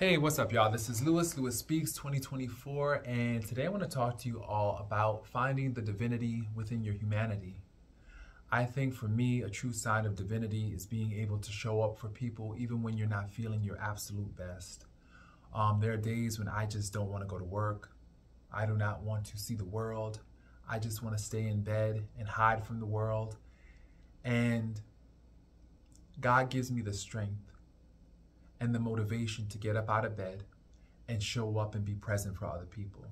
Hey, what's up, y'all? This is Lewis Speaks 2024, and today I want to talk to you all about finding the divinity within your humanity. I think for me, a true sign of divinity is being able to show up for people even when you're not feeling your absolute best. There are days when I just don't want to go to work. I do not want to see the world. I just want to stay in bed and hide from the world. And God gives me the strength and the motivation to get up out of bed and show up and be present for other people.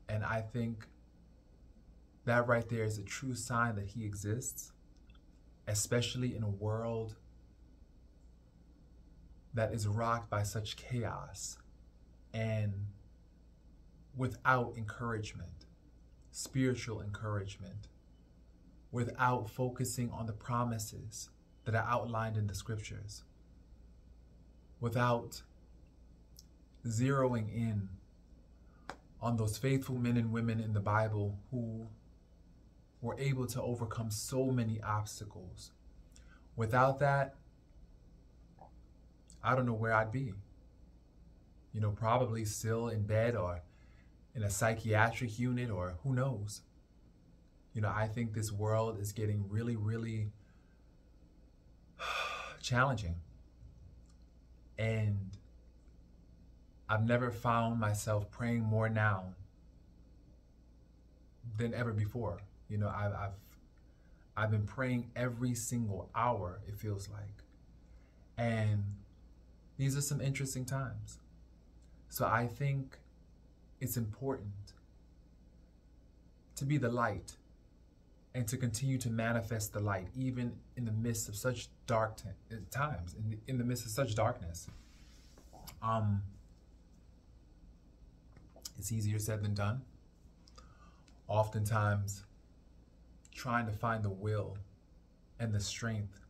And I think that right there is a true sign that He exists, especially in a world that is rocked by such chaos and without encouragement, spiritual encouragement, without focusing on the promises that are outlined in the scriptures, without zeroing in on those faithful men and women in the Bible who were able to overcome so many obstacles. Without that, I don't know where I'd be. You know, probably still in bed or in a psychiatric unit, or who knows. You know, I think this world is getting really, really challenging. And I've never found myself praying more now than ever before. You know, I've been praying every single hour, it feels like. And these are some interesting times. So I think it's important to be the light and to continue to manifest the light, even in the midst of such dark times, in the midst of such darkness. It's easier said than done. Oftentimes, trying to find the will and the strength,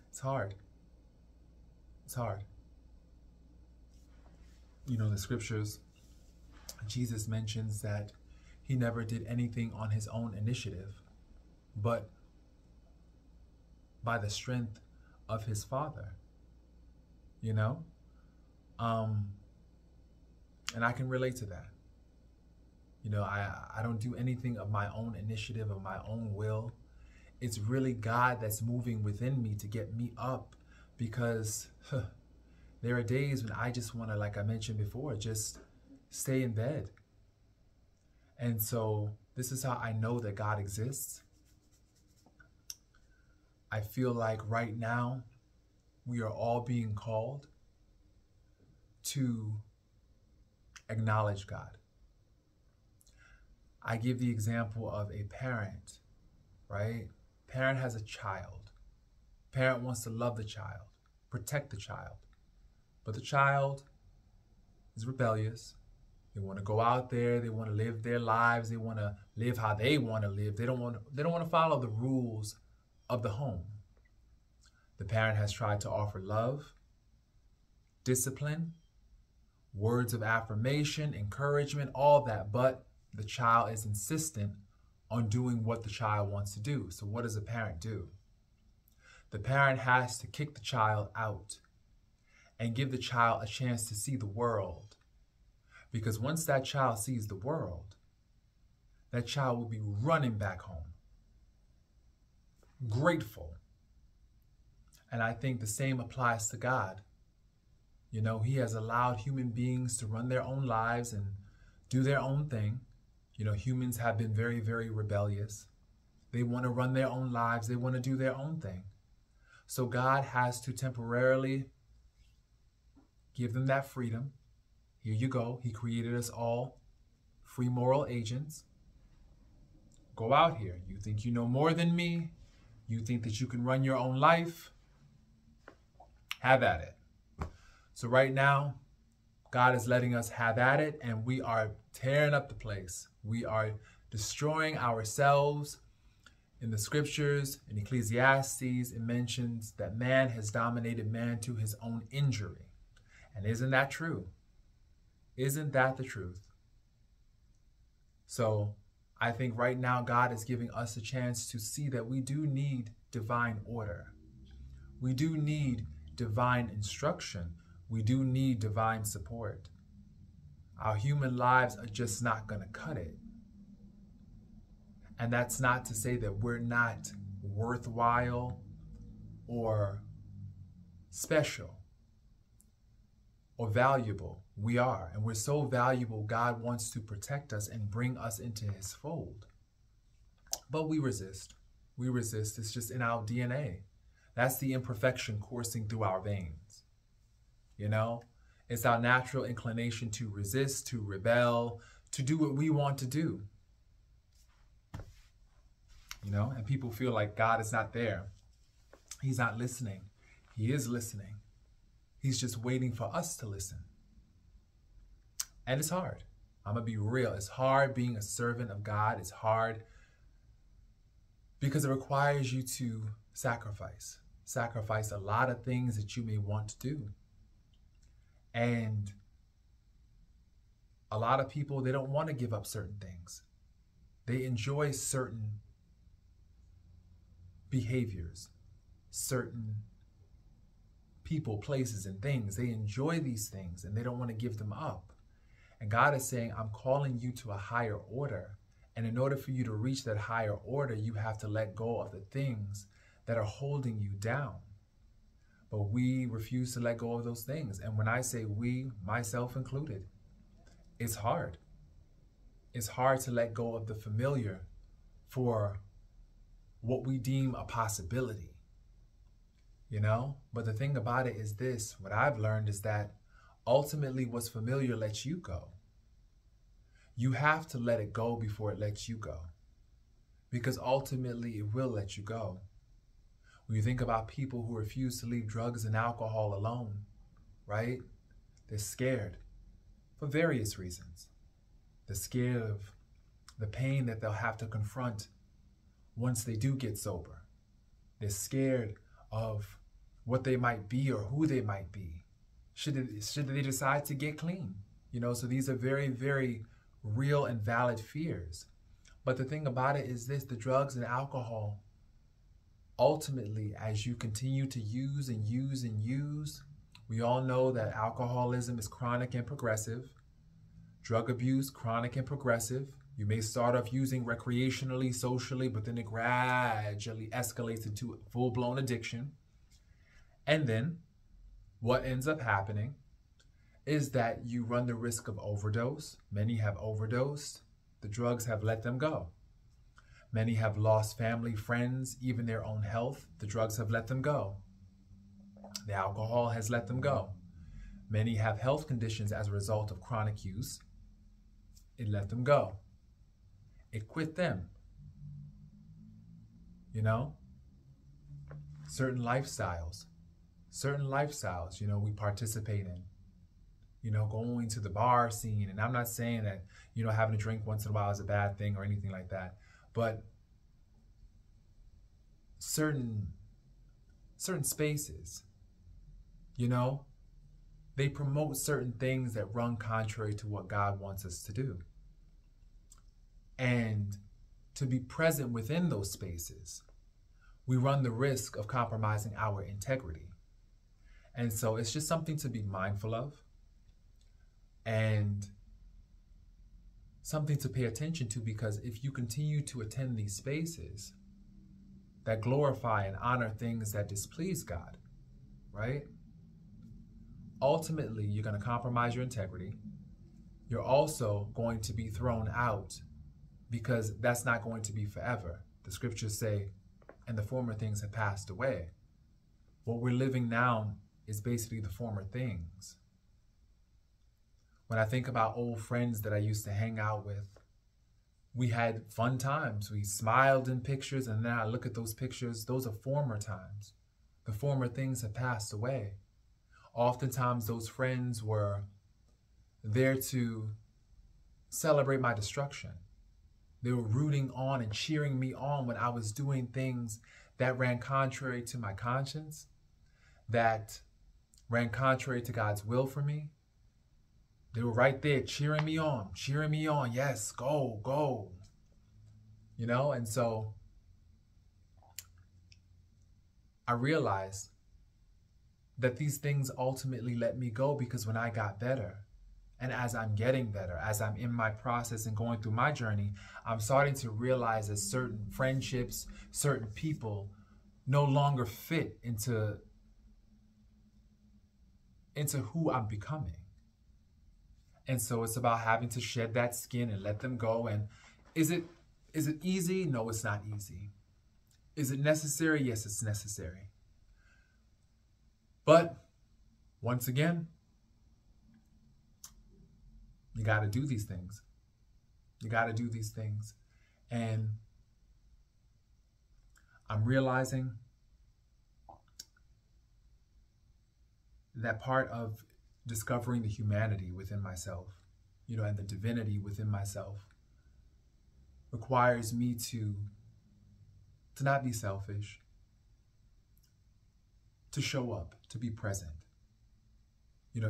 it's hard. It's hard. You know, the scriptures, Jesus mentions that He never did anything on His own initiative, but by the strength of His Father, you know? And I can relate to that. You know, I don't do anything of my own initiative, of my own will. It's really God that's moving within me to get me up, because there are days when I just want to, like I mentioned before, just stay in bed. And so this is how I know that God exists. I feel like right now we are all being called to acknowledge God. I give the example of a parent, right? Parent has a child. Parent wants to love the child, protect the child. But the child is rebellious. They want to go out there. They want to live their lives. They want to live how they want to live. They don't want to follow the rules of the home. The parent has tried to offer love, discipline, words of affirmation, encouragement, all that, but the child is insistent on doing what the child wants to do. So what does a parent do? The parent has to kick the child out and give the child a chance to see the world. Because once that child sees the world, that child will be running back home, grateful. And I think the same applies to God. You know, He has allowed human beings to run their own lives and do their own thing. You know, humans have been very, very rebellious. They want to run their own lives. They want to do their own thing. So God has to temporarily give them that freedom. Here you go. He created us all free moral agents. Go out here. You think you know more than me? You think that you can run your own life? Have at it. So right now, God is letting us have at it, and we are tearing up the place. We are destroying ourselves. In the scriptures, in Ecclesiastes, it mentions that man has dominated man to his own injury. And isn't that true? Isn't that the truth? So I think right now God is giving us a chance to see that we do need divine order. We do need divine instruction, we do need divine support. Our human lives are just not going to cut it. And that's not to say that we're not worthwhile or special or valuable. We are. And we're so valuable, God wants to protect us and bring us into his fold. But we resist. We resist. It's just in our DNA. That's the imperfection coursing through our veins. You know, it's our natural inclination to resist, to rebel, to do what we want to do. You know, and people feel like God is not there. He's not listening. He is listening. He's just waiting for us to listen. And it's hard. I'm going to be real. It's hard being a servant of God. It's hard because it requires you to sacrifice. Sacrifice a lot of things that you may want to do. And a lot of people, they don't want to give up certain things. They enjoy certain behaviors, certain people, places, and things. They enjoy these things and they don't want to give them up. And God is saying, I'm calling you to a higher order. And in order for you to reach that higher order, you have to let go of the things that are holding you down. But we refuse to let go of those things. And when I say we, myself included, it's hard. It's hard to let go of the familiar for what we deem a possibility, you know? But the thing about it is this, what I've learned is that ultimately what's familiar lets you go. You have to let it go before it lets you go, because ultimately it will let you go. When you think about people who refuse to leave drugs and alcohol alone, right? They're scared for various reasons. They're scared of the pain that they'll have to confront once they do get sober. They're scared of what they might be or who they might be should they decide to get clean. You know, so these are very, very real and valid fears. But the thing about it is this, the drugs and alcohol, ultimately, as you continue to use and use and use, we all know that alcoholism is chronic and progressive. Drug abuse, chronic and progressive. You may start off using recreationally, socially, but then it gradually escalates into full-blown addiction. And then what ends up happening is that you run the risk of overdose. Many have overdosed. The drugs have let them go. Many have lost family, friends, even their own health. The drugs have let them go. The alcohol has let them go. Many have health conditions as a result of chronic use. It let them go. It quit them. You know? Certain lifestyles, you know, we participate in. You know, going to the bar scene. And I'm not saying that, you know, having a drink once in a while is a bad thing or anything like that. But certain spaces, you know, they promote certain things that run contrary to what God wants us to do. And to be present within those spaces, we run the risk of compromising our integrity. And so it's just something to be mindful of and something to pay attention to, because if you continue to attend these spaces that glorify and honor things that displease God, right? Ultimately, you're going to compromise your integrity. You're also going to be thrown out, because that's not going to be forever. The scriptures say, and the former things have passed away. What we're living now is basically the former things. When I think about old friends that I used to hang out with, we had fun times. We smiled in pictures, and then I look at those pictures. Those are former times. The former things have passed away. Oftentimes, those friends were there to celebrate my destruction. They were rooting on and cheering me on when I was doing things that ran contrary to my conscience, that ran contrary to God's will for me. They were right there cheering me on. Yes, go, go. You know, and so I realized that these things ultimately let me go, because when I got better, and as I'm getting better, as I'm in my process and going through my journey, I'm starting to realize that certain friendships, certain people no longer fit into who I'm becoming. And so it's about having to shed that skin and let them go. And is it easy? No, it's not easy. Is it necessary? Yes, it's necessary. But once again, you got to do these things. You got to do these things. And I'm realizing that part of discovering the humanity within myself, and the divinity within myself requires me to not be selfish, to show up, to be present.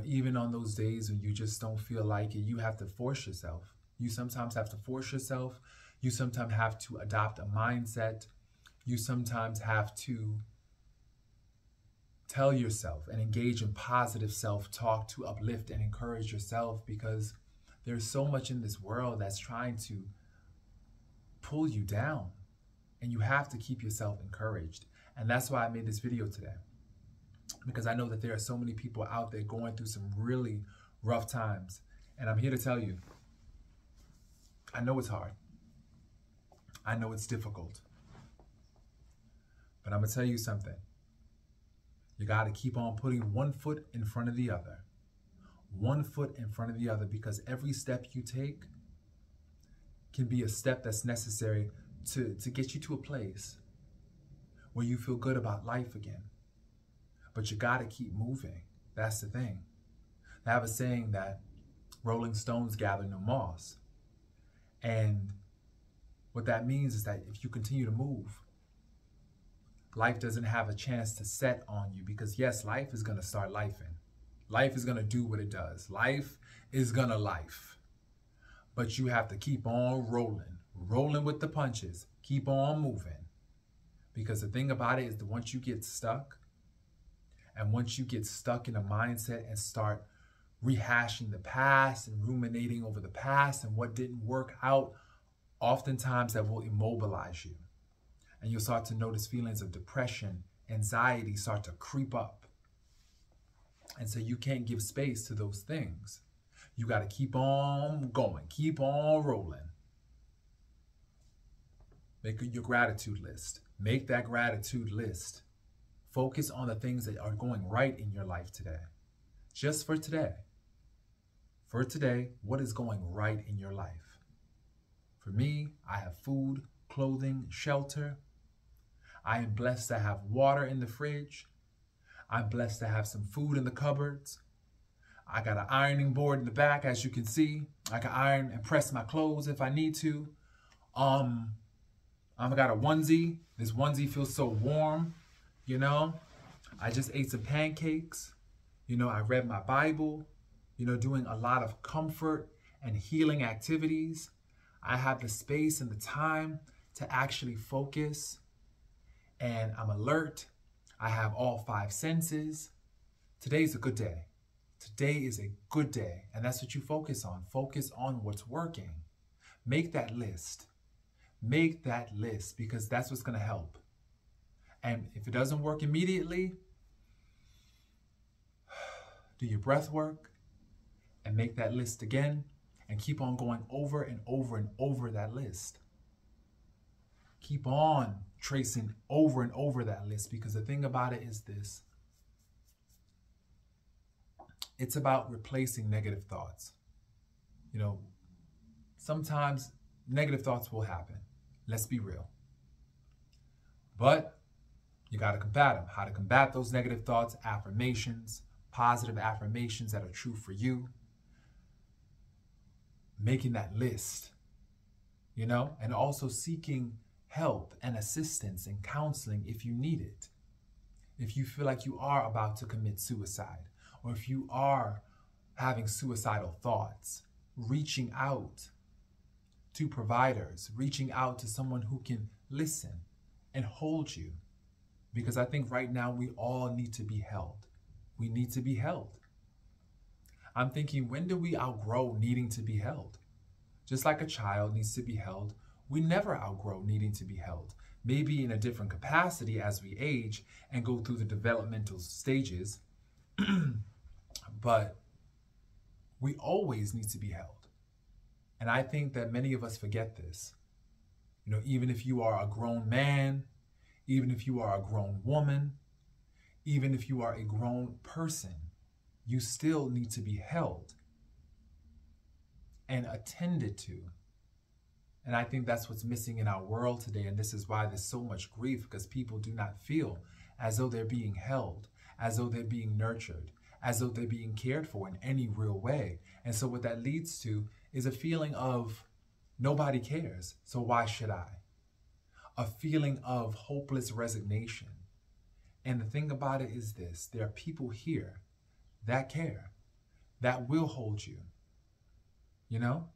Even on those days when you just don't feel like it, you have to force yourself. You sometimes have to force yourself. You sometimes have to adopt a mindset. You sometimes have to tell yourself and engage in positive self-talk to uplift and encourage yourself, because there's so much in this world that's trying to pull you down, and you have to keep yourself encouraged. And that's why I made this video today, because I know that there are so many people out there going through some really rough times. And I'm here to tell you, I know it's hard. I know it's difficult. But I'm going to tell you something. You got to keep on putting one foot in front of the other. One foot in front of the other, because every step you take can be a step that's necessary to get you to a place where you feel good about life again. But you got to keep moving. That's the thing. I have a saying that rolling stones gather no moss. And what that means is that if you continue to move, life doesn't have a chance to set on you, because yes, life is going to start lifing. Life is going to do what it does. Life is going to life. But you have to keep on rolling with the punches. Keep on moving. Because the thing about it is that once you get stuck, and once you get stuck in a mindset and start rehashing the past and ruminating over the past and what didn't work out, oftentimes that will immobilize you. And you'll start to notice feelings of depression, anxiety start to creep up. And so you can't give space to those things. You got to keep on going, keep on rolling. Make your gratitude list. Make that gratitude list. Focus on the things that are going right in your life today. Just for today. For today, what is going right in your life? For me, I have food, clothing, shelter. I am blessed to have water in the fridge. I'm blessed to have some food in the cupboards. I got an ironing board in the back, as you can see. I can iron and press my clothes if I need to. I've got a onesie. This onesie feels so warm, I just ate some pancakes. I read my Bible, doing a lot of comfort and healing activities. I have the space and the time to actually focus, and I'm alert. I have all 5 senses. Today's a good day. Today is a good day, and that's what you focus on. Focus on what's working. Make that list. Make that list, because that's what's going to help. And if it doesn't work immediately, do your breath work and make that list again, and keep on going over and over and over that list. Keep on tracing over and over that list, because the thing about it is this. It's about replacing negative thoughts. Sometimes negative thoughts will happen. Let's be real. But you got to combat them. How to combat those negative thoughts? Affirmations, positive affirmations that are true for you. Making that list, and also seeking help and assistance and counseling if you need it. If you feel like you are about to commit suicide, or if you are having suicidal thoughts, reaching out to providers, reaching out to someone who can listen and hold you. Because I think right now we all need to be held. we need to be held. I'm thinking, when do we outgrow needing to be held? Just like a child needs to be held, we never outgrow needing to be held. Maybe in a different capacity as we age and go through the developmental stages, but we always need to be held. And I think that many of us forget this. You know, even if you are a grown man, even if you are a grown woman, even if you are a grown person, you still need to be held and attended to. And I think that's what's missing in our world today. And this is why there's so much grief, because people do not feel as though they're being held, as though they're being nurtured, as though they're being cared for in any real way. And so what that leads to is a feeling of nobody cares, so why should I? A feeling of hopeless resignation. And the thing about it is this: there are people here that care, that will hold you, you know?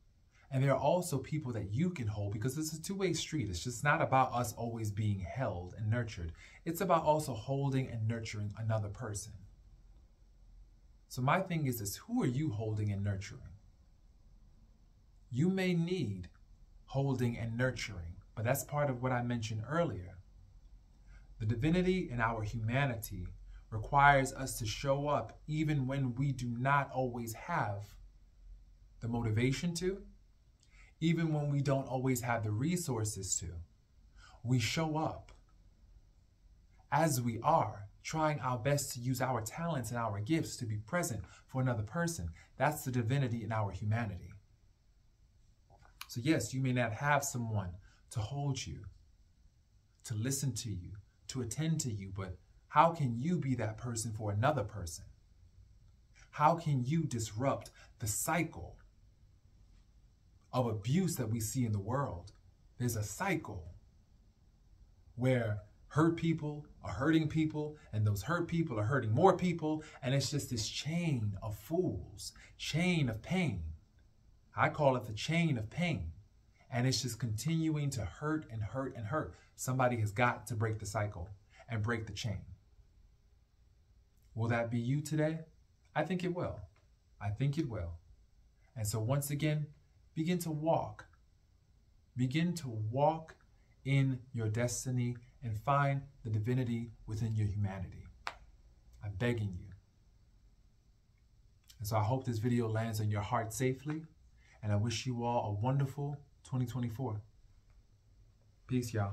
And there are also people that you can hold, because it's a two-way street. It's just not about us always being held and nurtured. It's about also holding and nurturing another person. So my thing is this: who are you holding and nurturing? You may need holding and nurturing, but that's part of what I mentioned earlier. The divinity in our humanity requires us to show up even when we do not always have the motivation to, even when we don't always have the resources to. We show up as we are, trying our best to use our talents and our gifts to be present for another person. That's the divinity in our humanity. So yes, you may not have someone to hold you, to listen to you, to attend to you, but how can you be that person for another person? How can you disrupt the cycle of abuse that we see in the world? There's a cycle where hurt people are hurting people, and those hurt people are hurting more people, and it's just this chain of fools, chain of pain. I call it the chain of pain. And it's just continuing to hurt and hurt and hurt. Somebody has got to break the cycle and break the chain. Will that be you today? I think it will. I think it will. And so once again, begin to walk. Begin to walk in your destiny and find the divinity within your humanity. I'm begging you. And so I hope this video lands on your heart safely. And I wish you all a wonderful 2024. Peace, y'all.